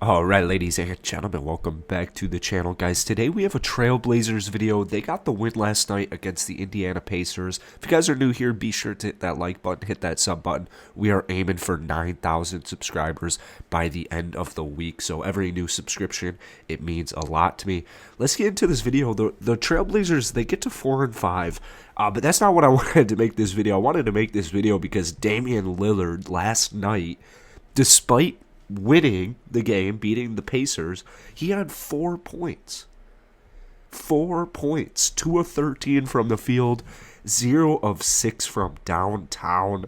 Alright, ladies and gentlemen, welcome back to the channel, guys. Today we have a Trailblazers video. They got the win last night against the Indiana Pacers. If you guys are new here, be sure to hit that like button, hit that sub button. We are aiming for 9,000 subscribers by the end of the week, so every new subscription, it means a lot to me. Let's get into this video. The Trailblazers, they get to 4-5, but that's not what I wanted to make this video. I wanted to make this video because Damian Lillard last night, despite winning the game, beating the Pacers, he had 4 points. 4 points. 2 of 13 from the field, 0 of 6 from downtown.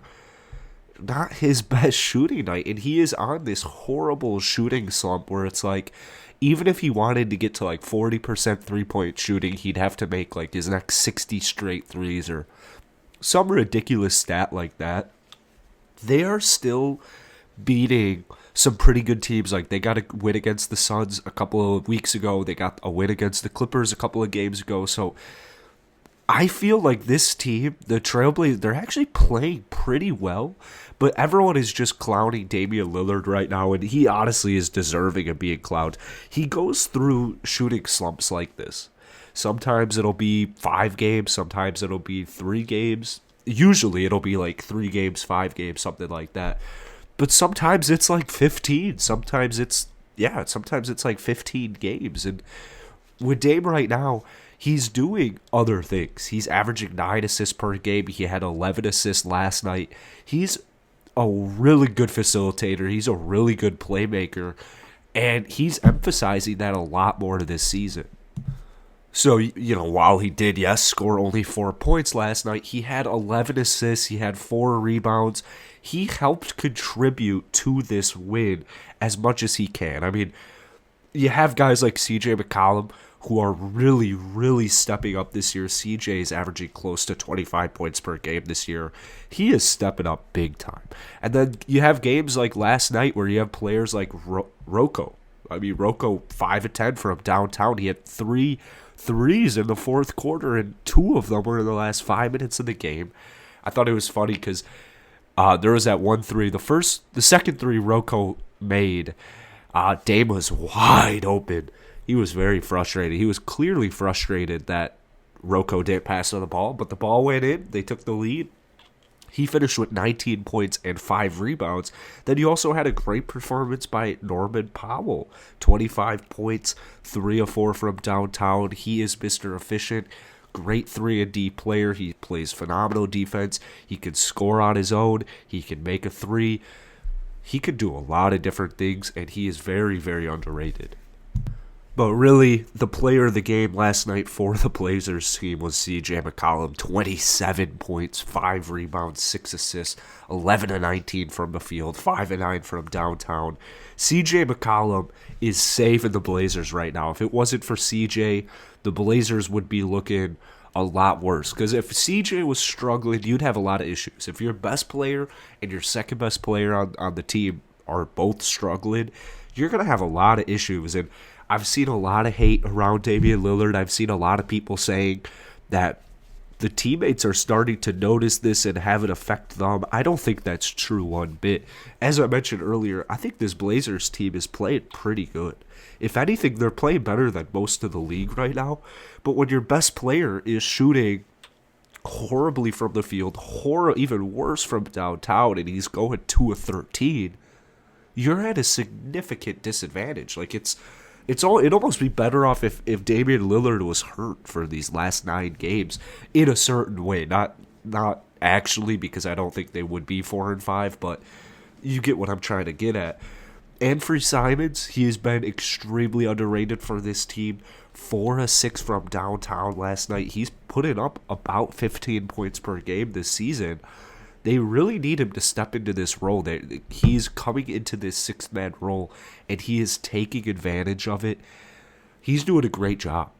Not his best shooting night, and he is on this horrible shooting slump where it's like, even if he wanted to get to like 40% three-point shooting, he'd have to make like his next 60 straight threes or some ridiculous stat like that. They are still beating some pretty good teams. Like, they got a win against the Suns a couple of weeks ago. They got a win against the Clippers a couple of games ago. So I feel like this team, the Trailblazers, they're actually playing pretty well, but everyone is just clowning Damian Lillard right now, and he honestly is deserving of being clowned. He goes through shooting slumps like this. Sometimes it'll be 5 games, sometimes it'll be 3 games. Usually it'll be like 3 games, 5 games, something like that. But sometimes it's like 15. Sometimes it's like 15 games. And with Dame right now, he's doing other things. He's averaging 9 assists per game. He had 11 assists last night. He's a really good facilitator. He's a really good playmaker. And he's emphasizing that a lot more this season. So, while he did, yes, score only 4 points last night, he had 11 assists, he had 4 rebounds. He helped contribute to this win as much as he can. I mean, you have guys like CJ McCollum who are really, really stepping up this year. CJ is averaging close to 25 points per game this year. He is stepping up big time. And then you have games like last night where you have players like Rocco. I mean, Rocco, 5 of 10 from downtown. He had 3 threes in the fourth quarter, and 2 of them were in the last 5 minutes of the game. I thought it was funny because there was that 1 3. The second 3 Rocco made, Dame was wide open. He was very frustrated. He was clearly frustrated that Rocco didn't pass on the ball, but the ball went in. They took the lead. He finished with 19 points and 5 rebounds. Then he also had a great performance by Norman Powell. 25 points, 3 of 4 from downtown. He is Mr. Efficient. Great 3-and-D player. He plays phenomenal defense. He can score on his own. He can make a 3. He can do a lot of different things, and he is very, very underrated. But really, the player of the game last night for the Blazers team was CJ McCollum. 27 points, 5 rebounds, 6 assists, 11 of 19 from the field, 5 of 9 from downtown. CJ McCollum is saving the Blazers right now. If it wasn't for CJ, the Blazers would be looking a lot worse. Because if CJ was struggling, you'd have a lot of issues. If your best player and your second best player on the team are both struggling, you're going to have a lot of issues. And I've seen a lot of hate around Damian Lillard. I've seen a lot of people saying that the teammates are starting to notice this and have it affect them. I don't think that's true one bit. As I mentioned earlier, I think this Blazers team is playing pretty good. If anything, they're playing better than most of the league right now. But when your best player is shooting horribly from the field, even worse from downtown, and he's going 2 of 13, you're at a significant disadvantage. Like, it'd almost be better off if Damian Lillard was hurt for these last 9 games in a certain way. Not actually, because I don't think they would be 4-5, but you get what I'm trying to get at. Anthony Simons, he has been extremely underrated for this team. 4 of 6 from downtown last night. He's putting up about 15 points per game this season. They really need him to step into this role. He's coming into this 6-man role, and he is taking advantage of it. He's doing a great job.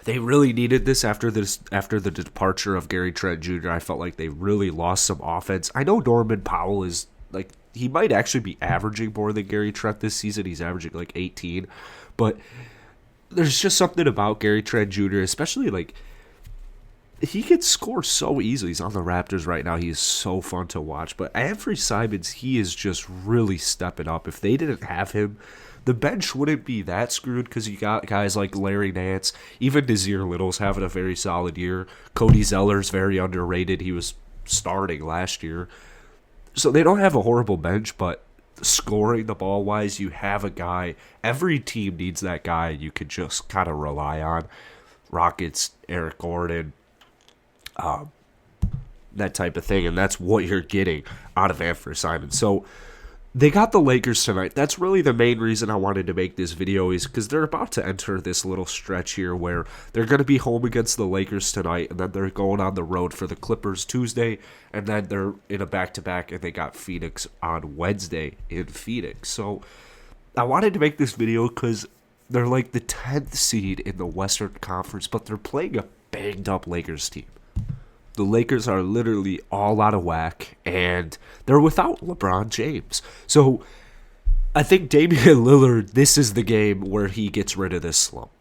They really needed this after the departure of Gary Trent Jr. I felt like they really lost some offense. I know Norman Powell is like, he might actually be averaging more than Gary Trent this season. He's averaging like 18, but there's just something about Gary Trent Jr., especially like he can score so easily. He's on the Raptors right now. He is so fun to watch. But Anthony Simons, he is just really stepping up. If they didn't have him, the bench wouldn't be that screwed because you got guys like Larry Nance. Even Nazir Little's having a very solid year. Cody Zeller's very underrated. He was starting last year. So they don't have a horrible bench, but scoring the ball wise, you have a guy. Every team needs that guy you could just kind of rely on. Rockets, Eric Gordon, that type of thing, and that's what you're getting out of Anthony Simons. So they got the Lakers tonight. That's really the main reason I wanted to make this video, is because they're about to enter this little stretch here where they're going to be home against the Lakers tonight, and then they're going on the road for the Clippers Tuesday, and then they're in a back-to-back, and they got Phoenix on Wednesday in Phoenix. So I wanted to make this video because they're like the 10th seed in the Western Conference, but they're playing a banged-up Lakers team. The Lakers are literally all out of whack, and they're without LeBron James. So I think Damian Lillard, this is the game where he gets rid of this slump.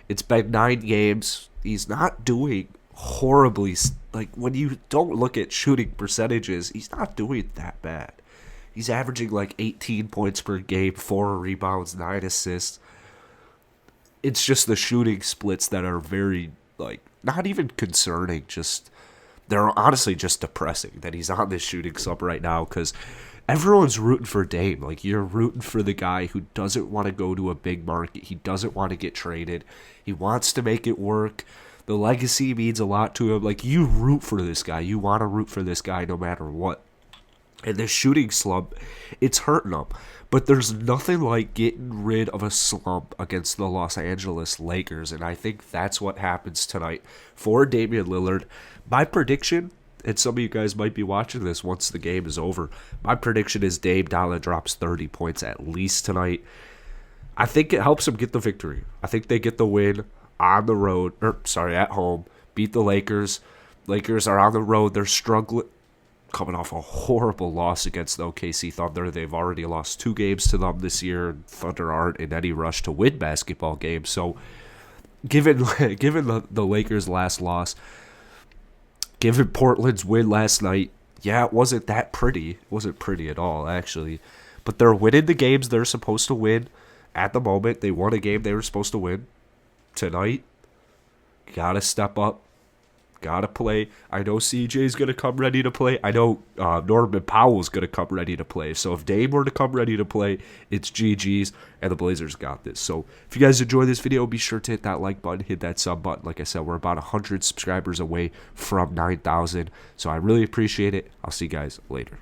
It's been 9 games. He's not doing horribly. Like, when you don't look at shooting percentages, he's not doing that bad. He's averaging like 18 points per game, 4 rebounds, 9 assists. It's just the shooting splits that are very, like, not even concerning, just... They're honestly just depressing that he's on this shooting slump right now, because everyone's rooting for Dame. Like, you're rooting for the guy who doesn't want to go to a big market. He doesn't want to get traded. He wants to make it work. The legacy means a lot to him. Like, you root for this guy. You want to root for this guy no matter what. And this shooting slump, it's hurting him. But there's nothing like getting rid of a slump against the Los Angeles Lakers, and I think that's what happens tonight for Damian Lillard. My prediction, and some of you guys might be watching this once the game is over, my prediction is Dame Dollar drops 30 points at least tonight. I think it helps them get the victory. I think they get the win on the road, at home, beat the Lakers. Lakers are on the road. They're struggling, coming off a horrible loss against the OKC Thunder. They've already lost 2 games to them this year. Thunder aren't in any rush to win basketball games. So given the Lakers' last loss, given Portland's win last night, yeah, it wasn't that pretty. It wasn't pretty at all, actually. But they're winning the games they're supposed to win at the moment. They won a game they were supposed to win. Tonight, gotta step up. Gotta play. I know CJ's going to come ready to play. I know Norman Powell's going to come ready to play. So if Dame were to come ready to play, it's GG's, and the Blazers got this. So if you guys enjoy this video, be sure to hit that like button, hit that sub button. Like I said, we're about 100 subscribers away from 9,000. So I really appreciate it. I'll see you guys later.